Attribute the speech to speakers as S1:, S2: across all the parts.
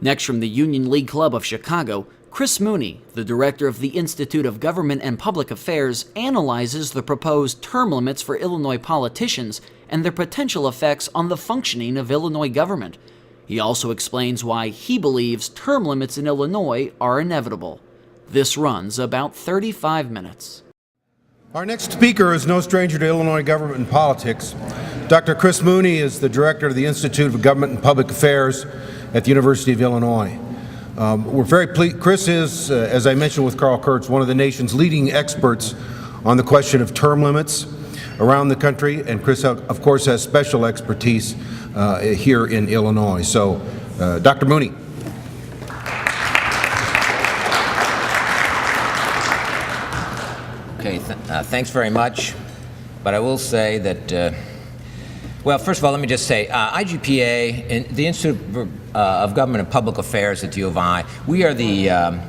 S1: Next, from the Union League Club of Chicago, Chris Mooney, the director of the Institute of Government and Public Affairs, analyzes the proposed term limits for Illinois politicians and their potential effects on the functioning of Illinois government. He also explains why he believes term limits in Illinois are inevitable. This runs about 35 minutes.
S2: Our next speaker is no stranger to Illinois government and politics. Dr. Chris Mooney is the director of the Institute of Government and Public Affairs at the University of Illinois. We're very pleased. Chris is, as I mentioned with Carl Kurtz, one of the nation's leading experts on the question of term limits around the country, and Chris, of course, has special expertise here in Illinois. So, Dr. Mooney.
S3: Okay, thanks very much. But I will say that, well, first of all, let me just say, IGPA, and the Institute of Government and Public Affairs at the U of I, we are the, am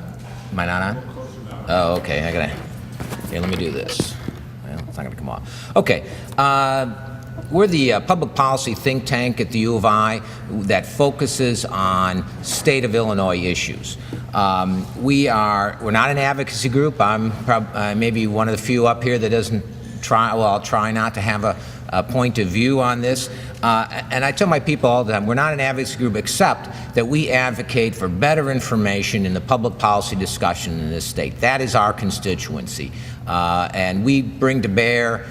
S3: I not on? Oh, okay, okay, let me do this. Well, it's not gonna come off. Okay, we're the public policy think tank at the U of I that focuses on state of Illinois issues. We're not an advocacy group. I'm maybe one of the few up here that doesn't try, well, I'll try not to have a point of view on this. And I tell my people all the time, we're not an advocacy group except that we advocate for better information in the public policy discussion in this state. That is our constituency. And we bring to bear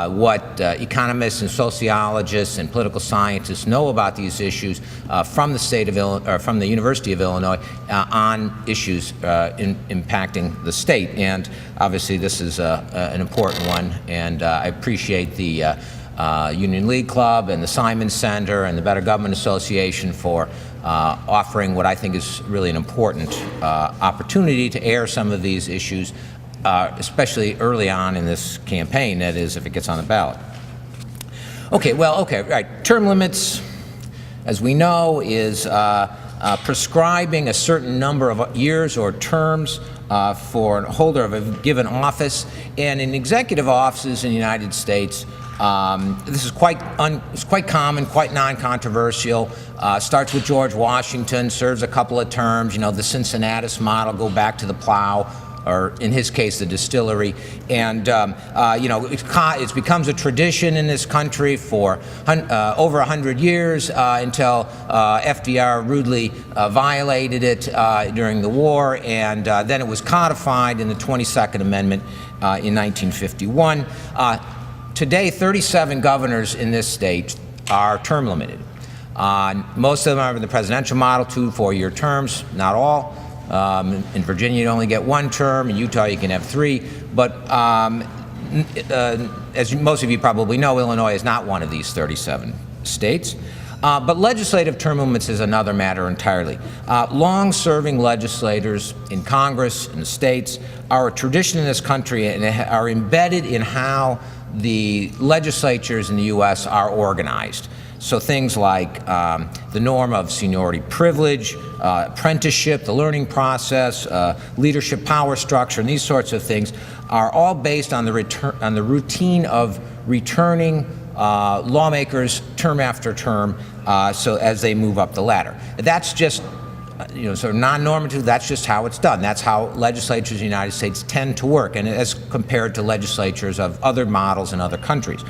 S3: what economists and sociologists and political scientists know about these issues from the state of Illinois, or from the University of Illinois, on issues impacting the state. And obviously, this is an important one. And I appreciate the Union League Club and the Simon Center and the Better Government Association for offering what I think is really an important opportunity to air some of these issues, especially early on in this campaign, that is, if it gets on the ballot. Okay, well, okay, right. Term limits, as we know, is prescribing a certain number of years or terms for a holder of a given office. And in executive offices in the United States, this is quite common, quite non-controversial. Starts with George Washington, serves a couple of terms. You know, the Cincinnatus model, go back to the plow, or in his case, the distillery. And, you know, it becomes a tradition in this country for over 100 years until FDR rudely violated it during the war, and then it was codified in the 22nd Amendment in 1951. Today, 37 governors in this state are term limited. Most of them are in the presidential model, 2 4-year terms, not all. In Virginia, you only get 1 term. In Utah, you can have 3. But as most of you probably know, Illinois is not one of these 37 states. But legislative term limits is another matter entirely. Long-serving legislators in Congress and the states are a tradition in this country and are embedded in how the legislatures in the U.S. are organized. So things like the norm of seniority privilege, apprenticeship, the learning process, leadership power structure, and these sorts of things are all based on the routine of returning lawmakers term after term, so as they move up the ladder. That's just, you know, sort of non-normative. That's just how it's done. That's how legislatures in the United States tend to work, and as compared to legislatures of other models in other countries.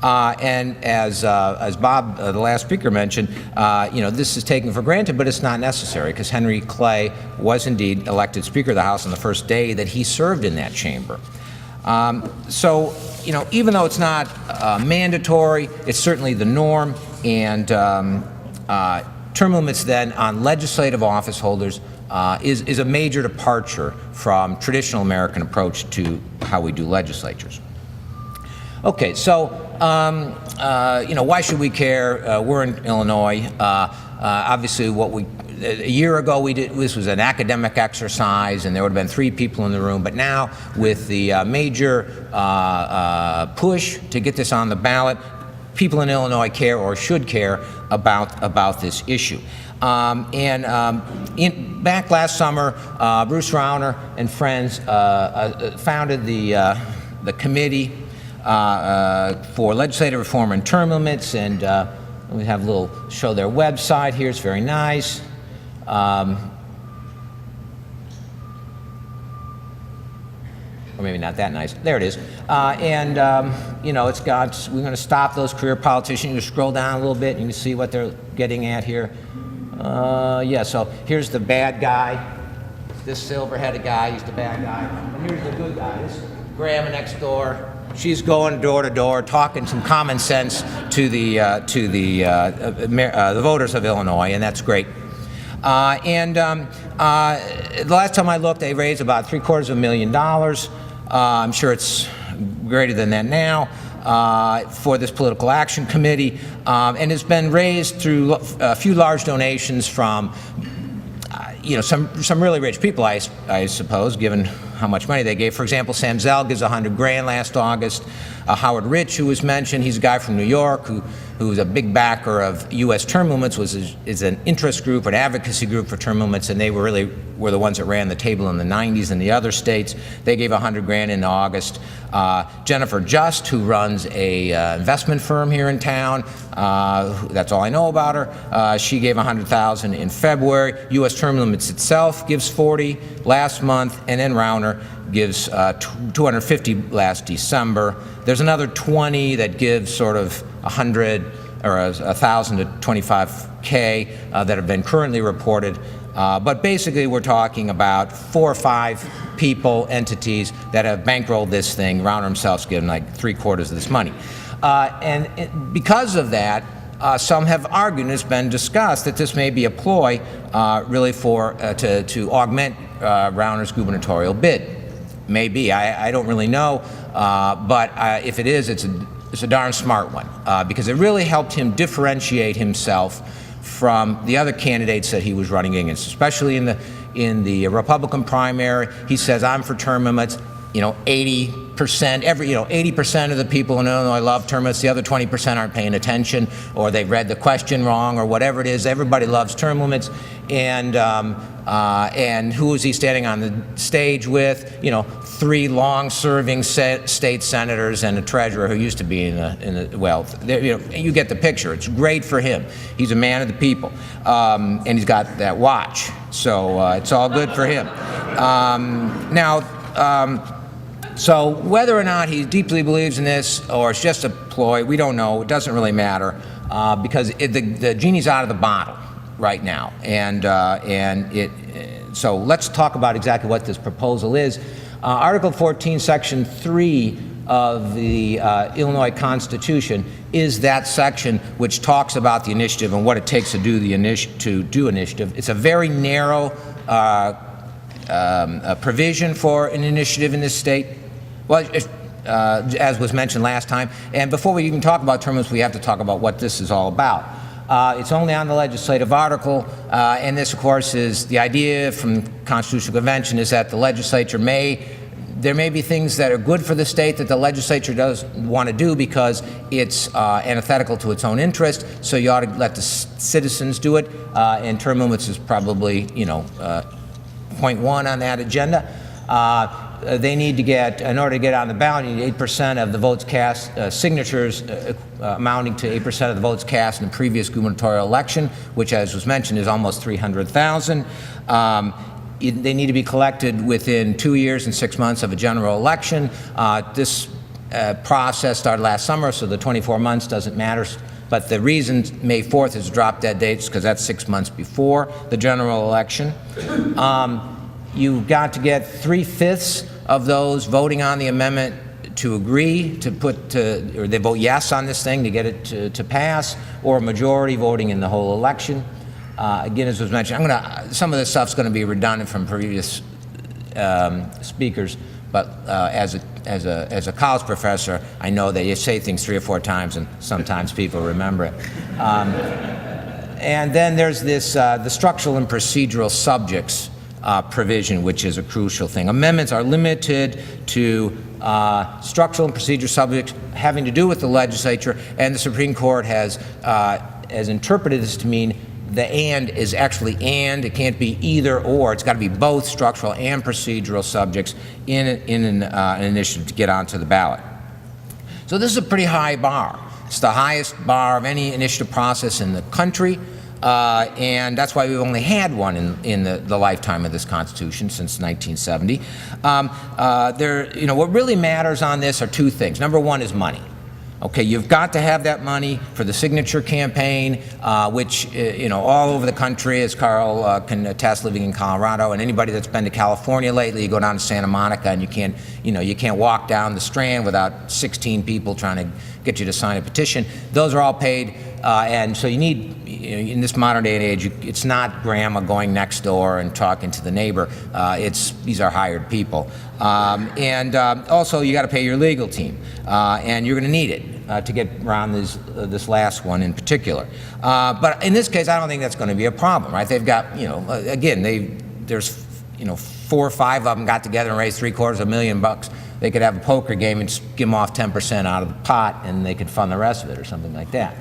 S3: And as Bob, the last speaker, mentioned, you know, this is taken for granted, but it's not necessary, because Henry Clay was indeed elected Speaker of the House on the first day that he served in that chamber. So, you know, even though it's not mandatory, it's certainly the norm, and term limits then on legislative office holders is a major departure from traditional American approach to how we do legislatures. Okay, so you know, why should we care? We're in Illinois. Obviously, a year ago this was an academic exercise, and there would have been 3 people in the room. But now, with the major push to get this on the ballot, people in Illinois care, or should care, about this issue. Back last summer, Bruce Rauner and friends founded the committee for legislative reform and term limits, and we have a little show their website here. It's very nice. or maybe not that nice. There it is. You know, it's got, we're going to stop those career politicians. You scroll down a little bit and you can see what they're getting at here. Yeah, so here's the bad guy. This silver-headed guy, he's the bad guy. And here's the good guy. This grandma next door. She's going door to door, talking some common sense to the voters of Illinois, and that's great. The last time I looked, they raised about $750,000. I'm sure it's greater than that now for this political action committee, and it's been raised through a few large donations from you know, some really rich people, I suppose, given how much money they gave. For example, Sam Zell gives $100 grand last August. Howard Rich, who was mentioned, he's a guy from New York who's a big backer of U.S. term limits, is an interest group, an advocacy group for term limits, and they were the ones that ran the table in the 90s in the other states. They gave $100 grand in August. Jennifer Just, who runs a investment firm here in town, that's all I know about her. She gave $100,000 in February. U.S. term limits itself gives $40 last month, and then Rauner gives $250 last December. There's another 20 that gives sort of 100 or 1,000 to 25K that have been currently reported. But basically, we're talking about 4 or 5 people, entities that have bankrolled this thing. Rauner himself's given like 3/4 of this money. Because of that, some have argued, and it's been discussed, that this may be a ploy really to augment Rauner's gubernatorial bid. Maybe. I don't really know, but if it is, it's a darn smart one, because it really helped him differentiate himself from the other candidates that he was running against, especially in the Republican primary. He says, I'm for term limits. You know, 80%, 80% of the people in Illinois love term limits. The other 20% aren't paying attention, or they read the question wrong, or whatever it is. Everybody loves term limits. And who is he standing on the stage with? You know, 3 long-serving state senators and a treasurer who used to be in the well, you know, you get the picture. It's great for him. He's a man of the people, and he's got that watch, so it's all good for him. So whether or not he deeply believes in this or it's just a ploy, we don't know. It doesn't really matter, because the genie's out of the bottle right now, so let's talk about exactly what this proposal is. Article 14, Section 3 of the Illinois Constitution is that section which talks about the initiative and what it takes to do initiative. It's a very narrow provision for an initiative in this state. Well, as was mentioned last time, and before we even talk about term limits, we have to talk about what this is all about. It's only on the legislative article, and this, of course, is the idea from the Constitutional Convention is that the legislature there may be things that are good for the state that the legislature doesn't want to do because it's antithetical to its own interest, so you ought to let the citizens do it, and term limits is probably, you know, point 1 on that agenda. They need to get, in order to get on the ballot, you need 8% of the votes cast, signatures amounting to 8% of the votes cast in the previous gubernatorial election, which, as was mentioned, is almost 300,000. They need to be collected within 2 years and 6 months of a general election. This process started last summer, so the 24 months doesn't matter. But the reason May 4th is drop dead dates because that's 6 months before the general election. You've got to get 3/5 of those voting on the amendment to agree to or they vote yes on this thing to get it to pass, or a majority voting in the whole election. Again, as was mentioned, some of this stuff's going to be redundant from previous speakers, but as a college professor, I know that you say things 3 or 4 times, and sometimes people remember it. And then there's this the structural and procedural subjects provision, which is a crucial thing. Amendments are limited to structural and procedural subjects having to do with the legislature, and the Supreme Court has interpreted this to mean the and is actually and. It can't be either or. It's got to be both structural and procedural subjects in an initiative to get onto the ballot. So this is a pretty high bar. It's the highest bar of any initiative process in the country. and that's why we've only had one in the lifetime of this Constitution since 1970. What really matters on this are two things. Number one is money. Okay, you've got to have that money for the signature campaign, which, all over the country, as Carl can attest, living in Colorado, and anybody that's been to California lately, you go down to Santa Monica and you can't walk down the Strand without 16 people trying to get you to sign a petition. Those are all paid, and so you need, in this modern day and age, it's not grandma going next door and talking to the neighbor. These are hired people. Also, you got to pay your legal team, and you're going to need it to get around this last one in particular. But in this case, I don't think that's going to be a problem, right? They've got, there's 4 or 5 of them got together and raised $750,000. They could have a poker game and skim off 10% out of the pot, and they could fund the rest of it or something like that.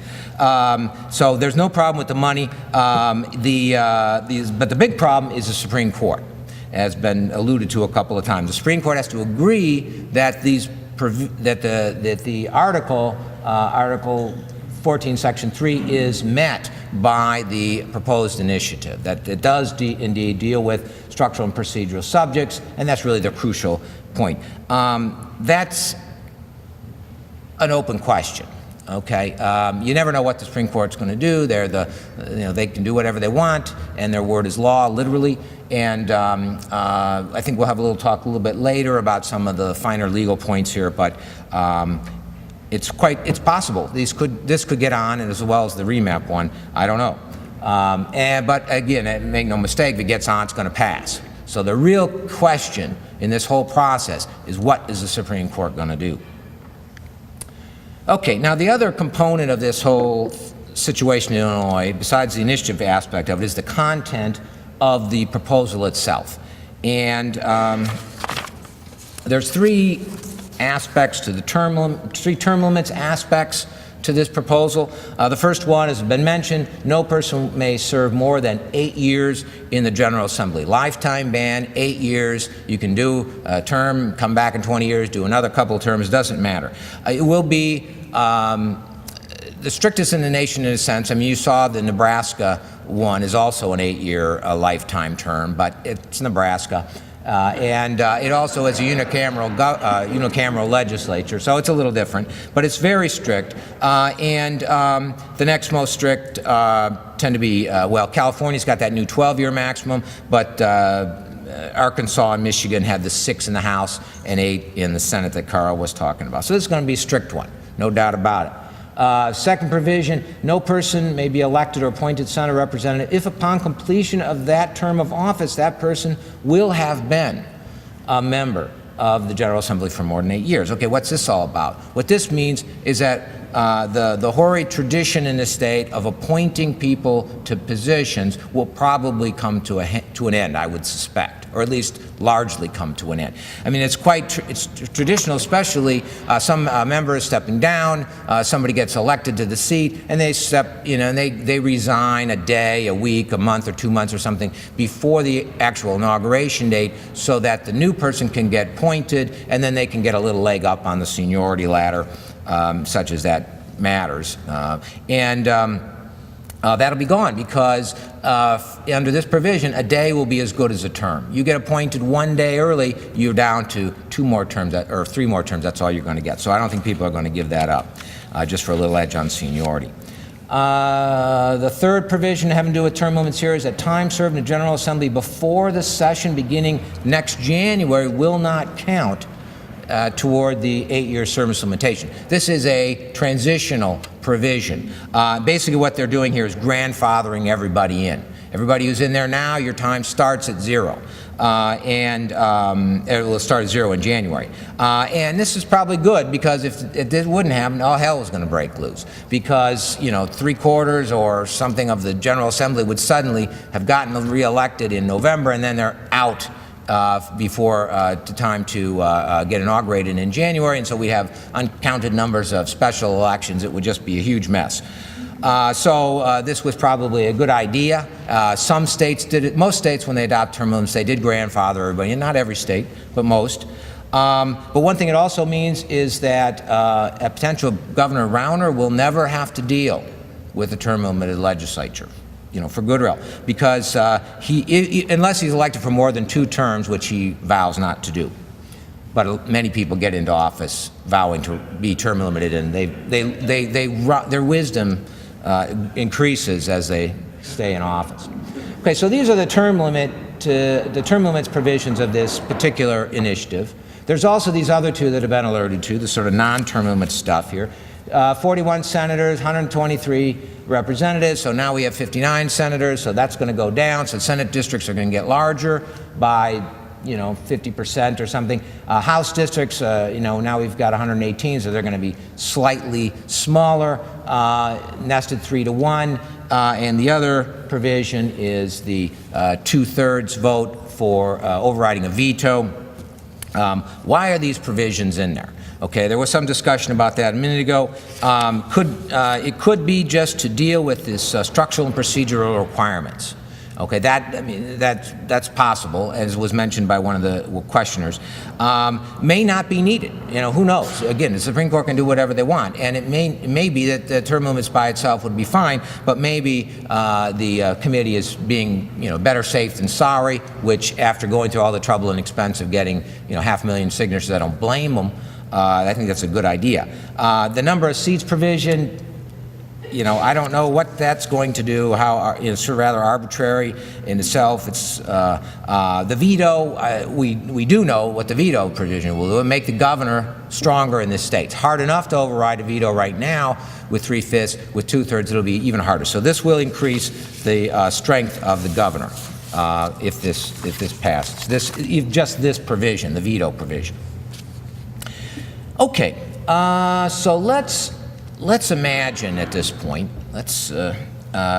S3: So there's no problem with the money. But the big problem is the Supreme Court, has been alluded to a couple of times. The Supreme Court has to agree that the Article 14, Section 3 is met by the proposed initiative, that it does indeed deal with structural and procedural subjects, and that's really the crucial point. That's an open question. Okay, you never know what the Supreme Court's going to do. They can do whatever they want, and their word is law, literally. And I think we'll have a talk a little bit later about some of the finer legal points here, but it's possible this could get on, and as well as the remap one. I don't know. But again, make no mistake, if it gets on, it's going to pass. So the real question in this whole process is, what is the Supreme Court going to do? Okay, now the other component of this whole situation in Illinois, besides the initiative aspect of it, is the content of the proposal itself. And there's 3 aspects to the term limits aspects to this proposal. The first one has been mentioned: no person may serve more than 8 years in the General Assembly. Lifetime ban, 8 years. You can do a term, come back in 20 years, do another couple of terms, doesn't matter. It will be the strictest in the nation in a sense. I mean, you saw the Nebraska one is also an 8-year lifetime term, but it's Nebraska. It also is a unicameral legislature, so it's a little different, but it's very strict. The next most strict tend to be, California's got that new 12-year maximum, but Arkansas and Michigan had the 6 in the House and 8 in the Senate that Carl was talking about. So this is going to be a strict one, no doubt about it. Second provision: no person may be elected or appointed Senate representative if upon completion of that term of office that person will have been a member of the General Assembly for more than 8 years. Okay, what's this all about? What this means is that the hoary tradition in the state of appointing people to positions will probably come to an end, I would suspect, or at least largely come to an end. I mean, it's traditional, especially some member is stepping down, somebody gets elected to the seat, and they they resign a day, a week, a month, or 2 months or something before the actual inauguration date, so that the new person can get appointed, and then they can get a little leg up on the seniority ladder, such as that matters. That'll be gone, because under this provision, a day will be as good as a term. You get appointed 1 day early, you're down to 2 more terms, or 3 more terms. That's all you're going to get. So I don't think people are going to give that up, just for a little edge on seniority. The third provision having to do with term limits here is that time served in the General Assembly before the session beginning next January will not count toward the 8-year service limitation. This is a transitional provision. Basically what they're doing here is grandfathering everybody in. Everybody who's in there now, your time starts at 0. It will start at 0 in January. And this is probably good, because if it wouldn't happen, all hell was going to break loose. Because, 3/4 or something of the General Assembly would suddenly have gotten reelected in November, and then they're out before time to get inaugurated in January, and so we have uncounted numbers of special elections. It would just be a huge mess. So this was probably a good idea. Some states did it. Most states, when they adopt term limits, they did grandfather everybody, and not every state, but most. But one thing it also means is that a potential Governor Rauner will never have to deal with a term limited legislature. for Goodrill, because unless he's elected for more than 2 terms, which he vows not to do. But many people get into office vowing to be term limited, and their wisdom increases as they stay in office. Okay, so these are the term limits provisions of this particular initiative. There's also these other 2 that have been alerted to, the sort of non-term limit stuff here. 41 senators, 123 representatives, so now we have 59 senators, so that's going to go down. So Senate districts are going to get larger by 50% or something. House districts, now we've got 118, so they're going to be slightly smaller, nested 3 to 1. And the other provision is the 2/3 vote for overriding a veto. Why are these provisions in there? Okay, there was some discussion about that a minute ago. It could be just to deal with this structural and procedural requirements. Okay, that's possible, as was mentioned by one of the questioners. May not be needed. Who knows? Again, the Supreme Court can do whatever they want, and it may be that the term limits by itself would be fine, but maybe the committee is being better safe than sorry. Which, after going through all the trouble and expense of getting 500,000 signatures, I don't blame them. I think that's a good idea. The number of seats provision. I don't know what that's going to do. It's sort of rather arbitrary in itself. It's the veto. We do know what the veto provision will do. It make the governor stronger in this state. It's hard enough to override a veto right now with 3/5. With 2/3, it'll be even harder. So this will increase the strength of the governor if this passes. Just this provision, the veto provision. Okay, so let's imagine at this point,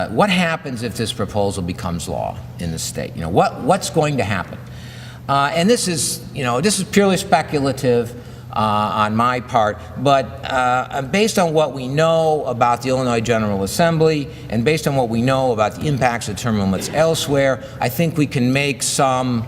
S3: what happens if this proposal becomes law in the state? What's going to happen? And this is purely speculative on my part, but based on what we know about the Illinois General Assembly and based on what we know about the impacts of term limits elsewhere, I think we can make some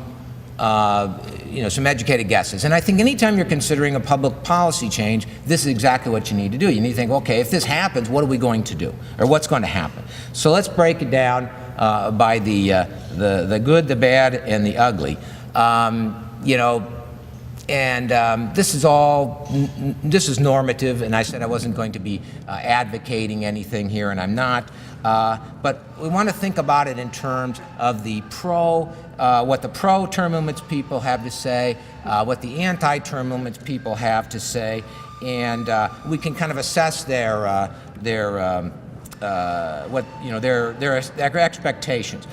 S3: educated guesses. And I think anytime you're considering a public policy change, this is exactly what you need to do. You need to think, okay, if this happens, what are we going to do? Or what's going to happen? So let's break it down by the good, the bad, and the ugly. This is normative, and I said I wasn't going to be advocating anything here, and I'm not. But we want to think about it in terms of what the pro-term limits people have to say, what the anti-term limits people have to say, and we can kind of assess their expectations.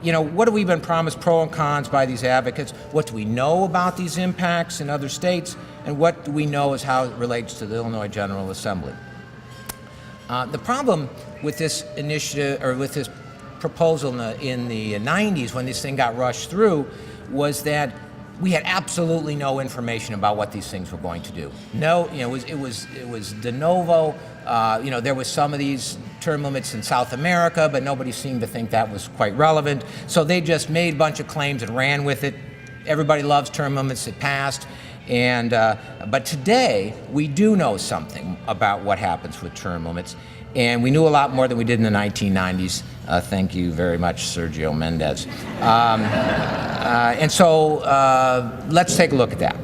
S3: What have we been promised, pro and cons, by these advocates? What do we know about these impacts in other states? And what do we know as how it relates to the Illinois General Assembly? The problem with this initiative, or with this proposal in the 90s, when this thing got rushed through, was that we had absolutely no information about what these things were going to do. No, it was de novo. There was some of these term limits in South America, but nobody seemed to think that was quite relevant. So they just made a bunch of claims and ran with it. Everybody loves term limits. It passed. But today, we do know something about what happens with term limits. And we knew a lot more than we did in the 1990s. Thank you very much, Sergio Mendez. And so let's take a look at that.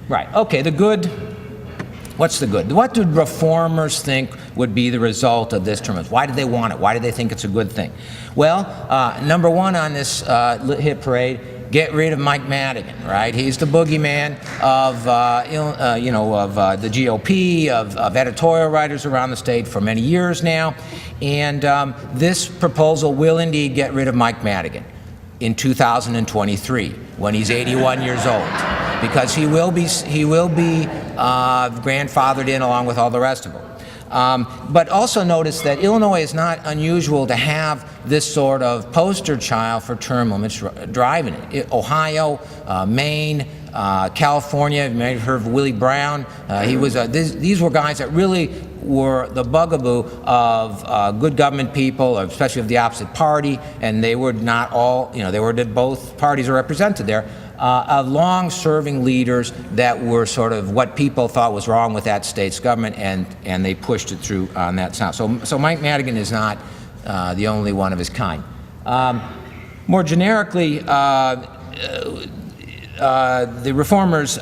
S3: Right, okay, the good. What's the good? What did reformers think would be the result of this term limits? Why did they want it? Why did they think it's a good thing? Well, number one on this hit parade, get rid of Mike Madigan, right? He's the boogeyman of the GOP, of editorial writers around the state for many years now. And this proposal will indeed get rid of Mike Madigan in 2023, when he's 81 years old, because he will be grandfathered in along with all the rest of them. But also notice that Illinois is not unusual to have this sort of poster child for term limits driving it. Ohio, Maine, California, you may have heard of Willie Brown. These were guys that really were the bugaboo of good government people, especially of the opposite party, and they were not all, both parties are represented there. Long-serving leaders that were sort of what people thought was wrong with that state's government, and they pushed it through on that sound. So Mike Madigan is not the only one of his kind. More generically, the reformers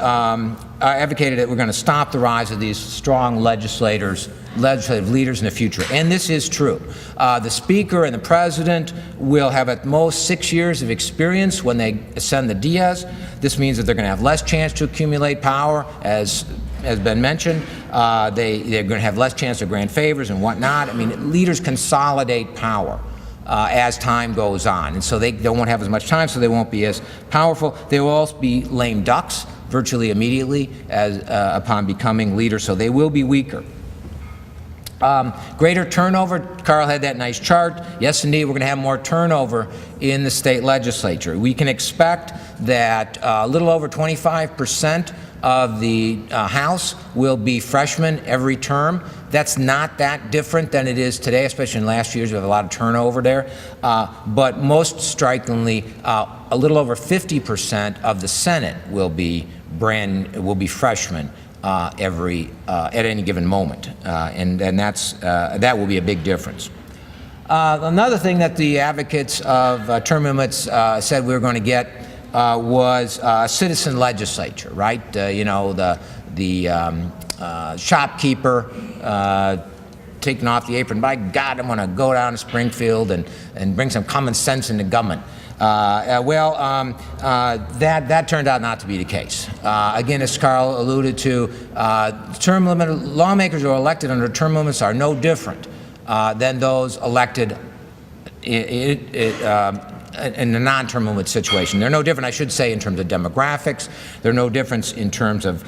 S3: advocated that we're going to stop the rise of these strong legislative leaders in the future, and this is true. The Speaker and the President will have at most 6 years of experience when they ascend the Diaz. This means that they're going to have less chance to accumulate power, as has been mentioned. They're going to have less chance to grant favors and whatnot. I mean, leaders consolidate power as time goes on, and so they won't have as much time, so they won't be as powerful. They will also be lame ducks virtually immediately as upon becoming leaders, so they will be weaker. Greater turnover, Carl had that nice chart. Yes, indeed, we're going to have more turnover in the state legislature. We can expect that a little over 25% of the House will be freshmen every term. That's not that different than it is today, especially in the last few years. We have a lot of turnover there. But most strikingly, a little over 50% of the Senate will be freshmen at any given moment, and that will be a big difference. Another thing that the advocates of term limits said we were going to get was a citizen legislature, right? You know, the shopkeeper taking off the apron. By God, I'm going to go down to Springfield and bring some common sense into government. That turned out not to be the case. Again, as Carl alluded to, term limit lawmakers who are elected under term limits are no different than those elected in a non-term limit situation. They're no different, I should say, in terms of demographics. They're no different in terms of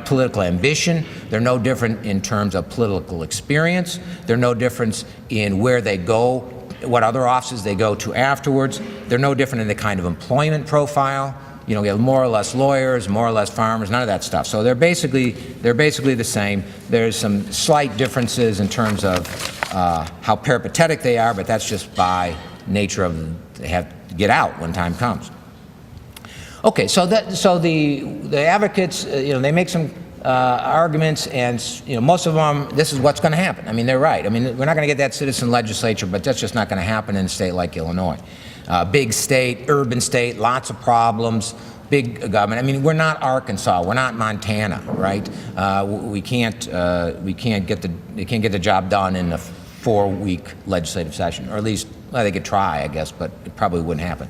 S3: political ambition. They're no different in terms of political experience. They're no different in where they go, what other offices they go to afterwards. They're no different in the kind of employment profile. You know, we have more or less lawyers, more or less farmers, none of that stuff. So they're basically the same. There's some slight differences in terms of how peripatetic they are, but that's just by nature of they have to get out when time comes. Okay, so the advocates, you know, they make some arguments, and you know, most of them, this is what's going to happen. I mean, they're right. I mean, we're not going to get that citizen legislature, but that's just not going to happen in a state like Illinois. Big state, urban state, lots of problems, big government. I mean, we're not Arkansas, we're not Montana, right? They can't get the job done in a 4-week legislative session, or at least, well, they could try, I guess, but it probably wouldn't happen.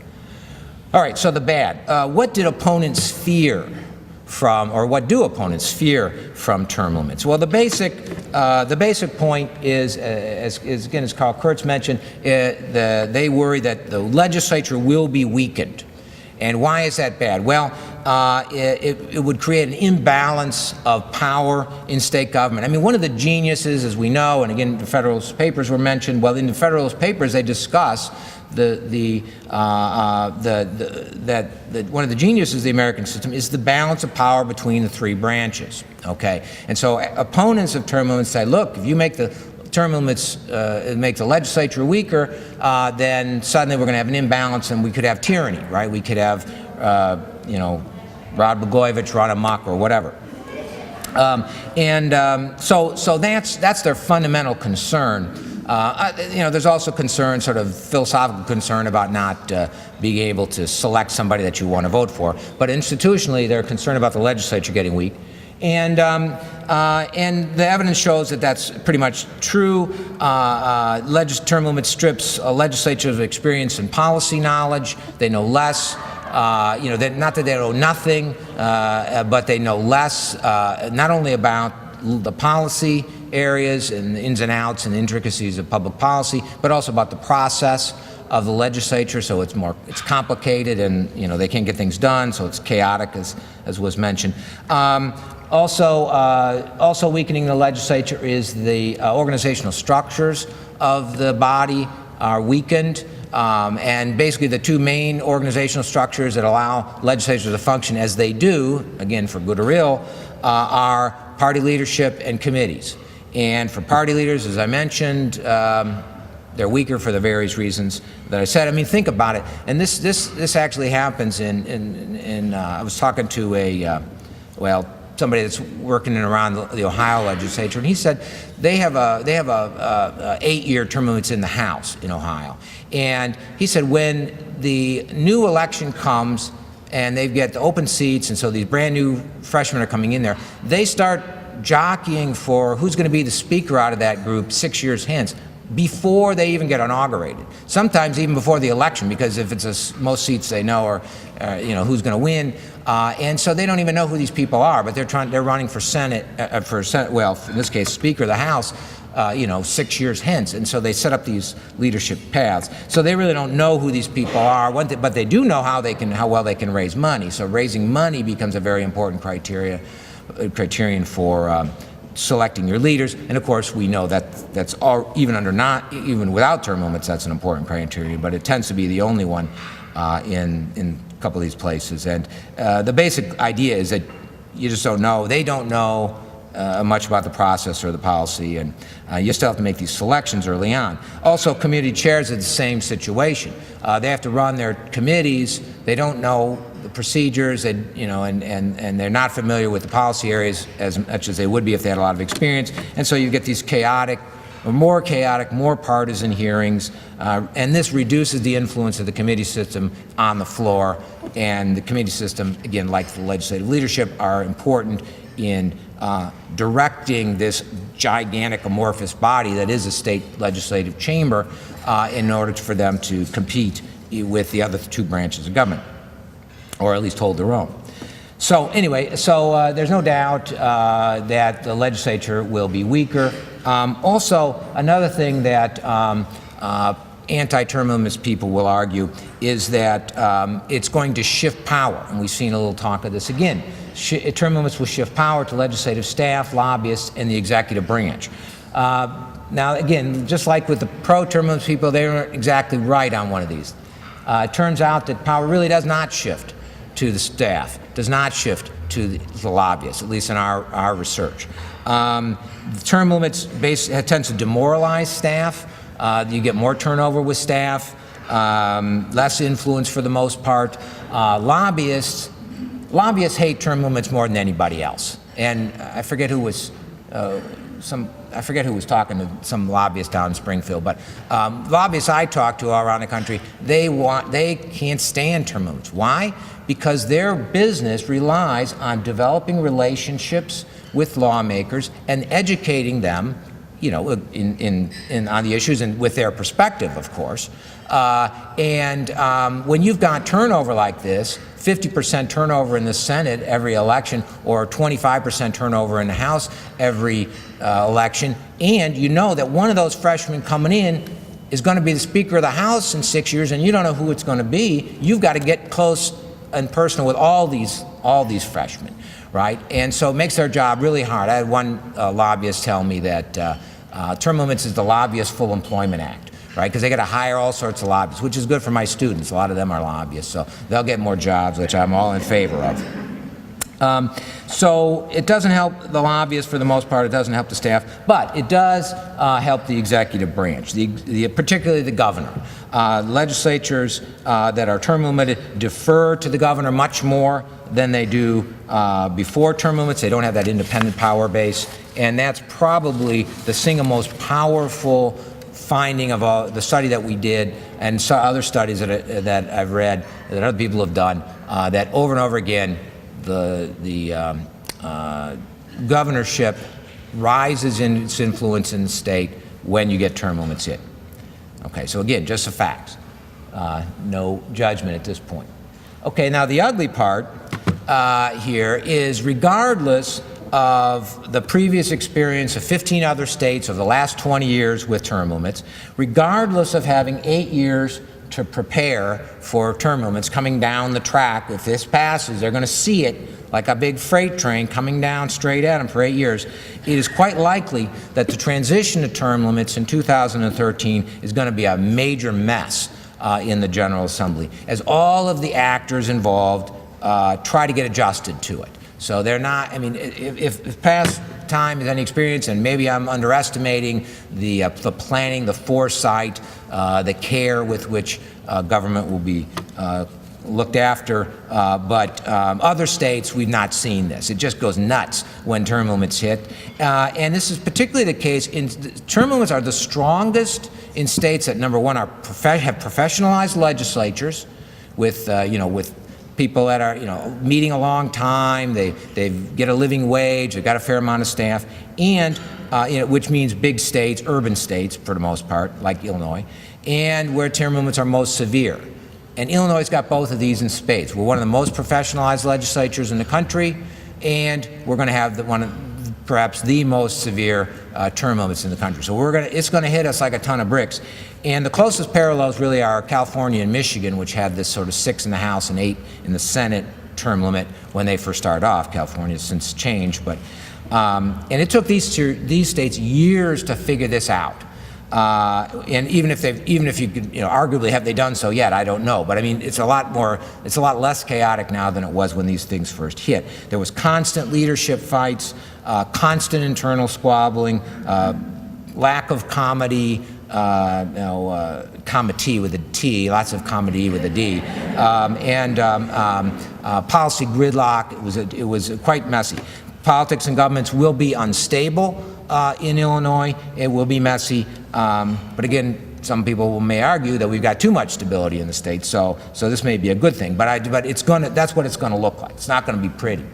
S3: All right, so the bad. What did opponents fear from, or what do opponents fear from term limits? Well, the basic point is, as Carl Kurtz mentioned, they worry that the legislature will be weakened. And why is that bad? Well, it would create an imbalance of power in state government. I mean, one of the geniuses, as we know, and again, the Federalist Papers were mentioned. Well, in the Federalist Papers, they discuss that one of the geniuses of the American system is the balance of power between the three branches. Okay, and so opponents of term limits say, look, if you make the term limits make the legislature weaker, then suddenly we're going to have an imbalance, and we could have tyranny, right? We could have, you know, Rod Blagojevich run amok or whatever. So that's their fundamental concern. You know, there's also concern, sort of philosophical concern about not being able to select somebody that you want to vote for. But institutionally, they're concerned about the legislature getting weak. And the evidence shows that that's pretty much true. Term limit strips a legislature of experience and policy knowledge. They know less. You know, not that they know nothing, but they know less, not only about the policy areas and the ins and outs and intricacies of public policy, but also about the process of the legislature. So it's complicated, and you know, they can't get things done, so it's chaotic, as was mentioned. Also weakening the legislature is the organizational structures of the body are weakened. And basically the two main organizational structures that allow legislatures to function as they do, again for good or ill, are party leadership and committees. And for party leaders, as I mentioned, they're weaker for the various reasons that I said. I mean, think about it. And this actually happens in I was talking to a, well, somebody that's working in around the Ohio legislature, and he said they have a 8-year term limits in the House in Ohio, and he said when the new election comes and they get the open seats, and so these brand new freshmen are coming in there, they start jockeying for who's going to be the speaker out of that group 6 years hence, before they even get inaugurated. Sometimes even before the election, because if it's most seats they know, or you know, who's going to win, and so they don't even know who these people are. But they're running for Senate, well, in this case, Speaker of the House, you know, 6 years hence, and so they set up these leadership paths. So they really don't know who these people are, but they do know how well they can raise money. So raising money becomes a very important criterion for selecting your leaders, and of course we know that that's all, even without term limits, that's an important criteria, but it tends to be the only one in a couple of these places. And the basic idea is that you just don't know, they don't know much about the process or the policy, and you still have to make these selections early on. Also, committee chairs are the same situation. They have to run their committees, they don't know the procedures, you know, and they're not familiar with the policy areas as much as they would be if they had a lot of experience, and so you get these more partisan hearings, and this reduces the influence of the committee system on the floor. And the committee system, again, like the legislative leadership, are important in directing this gigantic amorphous body that is a state legislative chamber in order for them to compete with the other two branches of government, or at least hold their own. So anyway, there's no doubt that the legislature will be weaker. Also, another thing that anti-term limits people will argue is that it's going to shift power, and we've seen a little talk of this again. Term limits will shift power to legislative staff, lobbyists, and the executive branch. Now, again, just like with the pro-term limits people, they weren't exactly right on one of these. It turns out that power really does not shift to the staff, does not shift to the lobbyists, at least in our research. Term limits tends to demoralize staff. You get more turnover with staff, less influence for the most part. Lobbyists hate term limits more than anybody else. And I forget who was talking to some lobbyists down in Springfield, but lobbyists I talk to all around the country, they can't stand term limits. Why? Because their business relies on developing relationships with lawmakers and educating them, you know, on the issues and with their perspective, of course. When you've got turnover like this, 50% turnover in the Senate every election, or 25% turnover in the House every election, and you know that one of those freshmen coming in is going to be the Speaker of the House in 6 years, and you don't know who it's going to be, you've got to get close and personal with all these freshmen, right? And so it makes their job really hard. I had one lobbyist tell me that term limits is the Lobbyist Full Employment Act, right? Because they got to hire all sorts of lobbyists, which is good for my students. A lot of them are lobbyists, so they'll get more jobs, which I'm all in favor of. So it doesn't help the lobbyists for the most part. It doesn't help the staff, but it does help the executive branch, particularly the governor. Legislatures that are term limited defer to the governor much more than they do before term limits. They don't have that independent power base, and that's probably the single most powerful finding of the study that we did, and some other studies that I've read that other people have done, that over and over again the governorship rises in its influence in the state when you get term limits in. Okay, so again, just a fact, no judgment at this point. Okay, now the ugly part here is, regardless of the previous experience of 15 other states over the last 20 years with term limits, regardless of having 8 years to prepare for term limits coming down the track, if this passes, they're going to see it like a big freight train coming down straight at them for 8 years. It is quite likely that the transition to term limits in 2013 is going to be a major mess in the General Assembly, as all of the actors involved try to get adjusted to it. So they're not, I mean, if past time is any experience, and maybe I'm underestimating the planning, the foresight, the care with which government will be looked after, but other states, we've not seen this. It just goes nuts when term limits hit. And this is particularly the case in term limits are the strongest in states that, number one, have professionalized legislatures with, with people that are, meeting a long time, they get a living wage, they've got a fair amount of staff, and, which means big states, urban states for the most part, like Illinois, and where term limits are most severe. And Illinois has got both of these in spades. We're one of the most professionalized legislatures in the country, and we're going to have perhaps the most severe term limits in the country. So it's going to hit us like a ton of bricks. And the closest parallels really are California and Michigan, which had this sort of 6 in the House and 8 in the Senate term limit when they first started off. California has since changed, but and it took these states years to figure this out. And even if you could, arguably have they done so yet, I don't know. But I mean, it's a lot less chaotic now than it was when these things first hit. There was constant leadership fights, constant internal squabbling, lack of comity, comity with a T, lots of comedy with a D, and policy gridlock. It was quite messy. Politics and governments will be unstable in Illinois. It will be messy. But again, some people may argue that we've got too much stability in the state, so this may be a good thing. But that's what it's going to look like. It's not going to be pretty,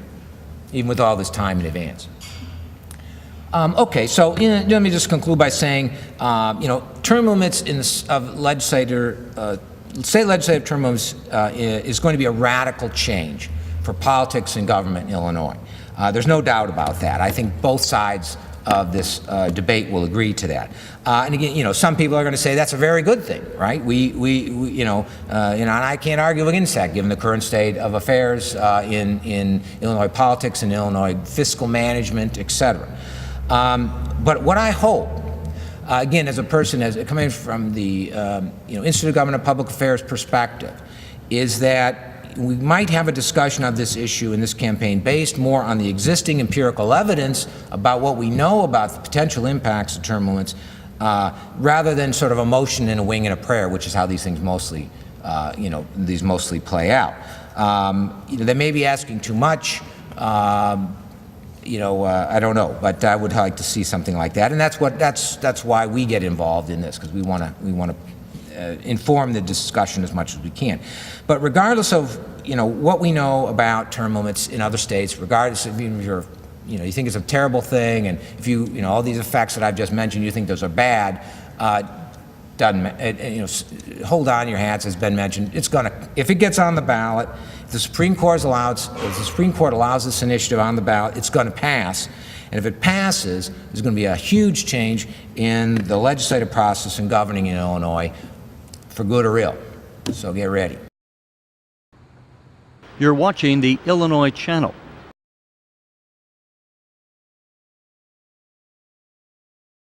S3: even with all this time in advance. Okay, so let me just conclude by saying, term limits state legislative term limits is going to be a radical change for politics and government in Illinois. There's no doubt about that. I think both sides of this debate will agree to that. And again, some people are going to say that's a very good thing, right? And I can't argue against that, given the current state of affairs in Illinois politics and Illinois fiscal management, et cetera. But what I hope, again, as a person coming from the Institute of Government and Public Affairs perspective, is that we might have a discussion of this issue in this campaign based more on the existing empirical evidence about what we know about the potential impacts of term limits, rather than sort of a motion and a wing and a prayer, which is how these things mostly, mostly play out. They may be asking too much. I don't know, but I would like to see something like that, and that's why we get involved in this, because we want to inform the discussion as much as we can. But regardless of what we know about term limits in other states, regardless of even if you think it's a terrible thing, and if all these effects that I've just mentioned, you think those are bad, hold on your hats, as Ben mentioned. It's gonna, if it gets on the ballot, if the Supreme Court allows this initiative on the ballot, it's going to pass. And if it passes, there's going to be a huge change in the legislative process and governing in Illinois, for good or ill. So get ready.
S4: You're watching the Illinois Channel.